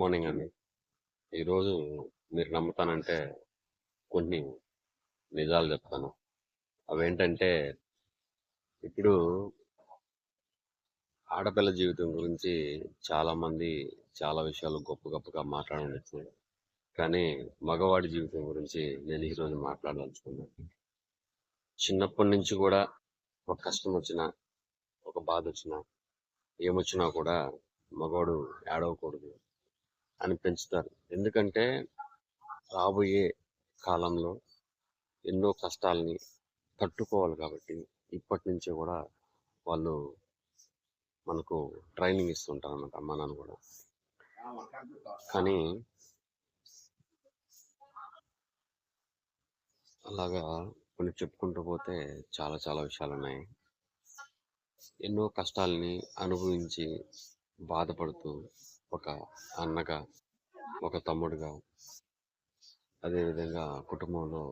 Morning అండి. ఈరోజు మీరు నమ్ముతానంటే కొన్ని నిజాలు చెప్తాను. అవేంటంటే ఇప్పుడు ఆడపిల్ల జీవితం గురించి చాలా మంది చాలా విషయాలు గొప్ప గొప్పగా మాట్లాడవచ్చు. కానీ మగవాడి జీవితం గురించి నేను ఈరోజు మాట్లాడదలుచుకున్నాను. చిన్నప్పటి నుంచి కూడా ఒక కష్టం వచ్చినా, ఒక బాధ వచ్చినా, ఏమొచ్చినా కూడా మగవాడు ఏడవకూడదు అని పెంచుతారు. ఎందుకంటే రాబోయే కాలంలో ఎన్నో కష్టాల్ని తట్టుకోవాలి కాబట్టి ఇప్పటి నుంచే కూడా వాళ్ళు మనకు ట్రైనింగ్ ఇస్తుంటారు అన్నమాట, అమ్మ నాన్న కూడా. కానీ అలాగా కొన్ని చెప్పుకుంటూ పోతే చాలా చాలా విషయాలు ఉన్నాయి. ఎన్నో కష్టాలని అనుభవించి బాధపడుతూ ఒక అన్నగా, ఒక తమ్ముడుగా, అదేవిధంగా కుటుంబంలో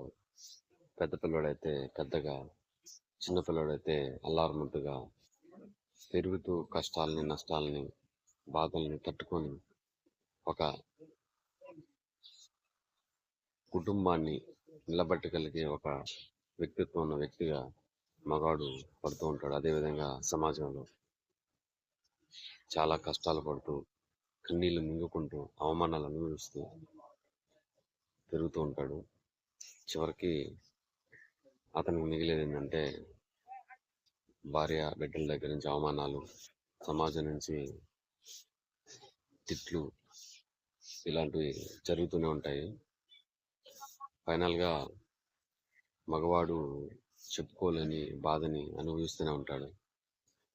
పెద్ద పిల్లోడైతే పెద్దగా, చిన్న పిల్లోడైతే అల్లారుముద్దుగా పెరుగుతూ కష్టాలని, నష్టాలని, బాధల్ని తట్టుకొని ఒక కుటుంబాన్ని నిలబెట్టగలిగే ఒక వ్యక్తిత్వం ఉన్న వ్యక్తిగా మగాడు పడుతూ ఉంటాడు. అదేవిధంగా సమాజంలో చాలా కష్టాలు పడుతూ, కన్నీళ్లు మింగుకుంటూ, అవమానాలు అనుభవిస్తూ పెరుగుతూ ఉంటాడు. చివరికి అతనికి మిగిలేది ఏంటంటే భార్య బిడ్డల దగ్గర నుంచి అవమానాలు, సమాజం నుంచి తిట్లు, ఇలాంటివి జరుగుతూనే ఉంటాయి. ఫైనల్గా మగవాడు చెప్పుకోలేని బాధని అనుభవిస్తూనే ఉంటాడు.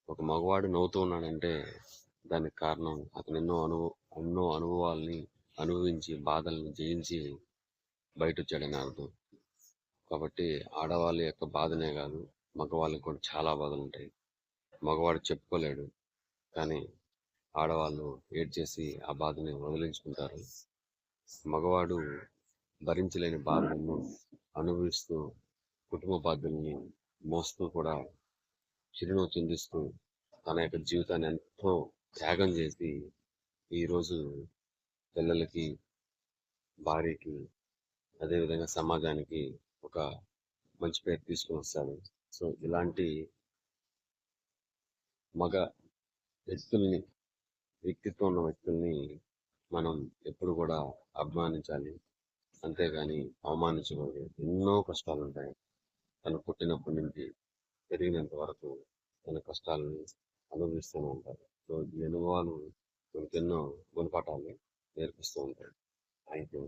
ఒక మగవాడు నవ్వుతూ ఉన్నాడంటే దానికి కారణం అతను ఎన్నో అనుభవాల్ని అనుభవించి, బాధల్ని జయించి బయట వచ్చాడని అర్థం. కాబట్టి ఆడవాళ్ళ యొక్క బాధనే కాదు, మగవాళ్ళకి కూడా చాలా బాధలు ఉంటాయి. మగవాడు చెప్పుకోలేడు, కానీ ఆడవాళ్ళు ఏడ్చేసి ఆ బాధని వదిలించుకుంటారు. మగవాడు భరించలేని బాధలను అనుభవిస్తూ, కుటుంబ బాధ్యుల్ని మోస్తూ కూడా చిరునవ్వు చిందిస్తూ తన యొక్క జీవితాన్ని ఎంతో త్యాగం చేసి ఈరోజు పిల్లలకి, భార్యకి, అదేవిధంగా సమాజానికి ఒక మంచి పేరు తీసుకొని వస్తాడు. సో ఇలాంటి మగ వ్యక్తుల్ని, వ్యక్తిత్వం ఉన్న వ్యక్తుల్ని మనం ఎప్పుడు కూడా అభిమానించాలి, అంతేగాని అవమానించకూడదు. ఎన్నో కష్టాలు ఉంటాయి. తను పుట్టినప్పటి నుంచి పెరిగినంత వరకు తన కష్టాలను అనుభవిస్తూనే ఉంటారు. సో ఈ అనుభవాలు మనకెన్నో గుణపాఠాలు నేర్పిస్తూ ఉంటాయి. Thank you.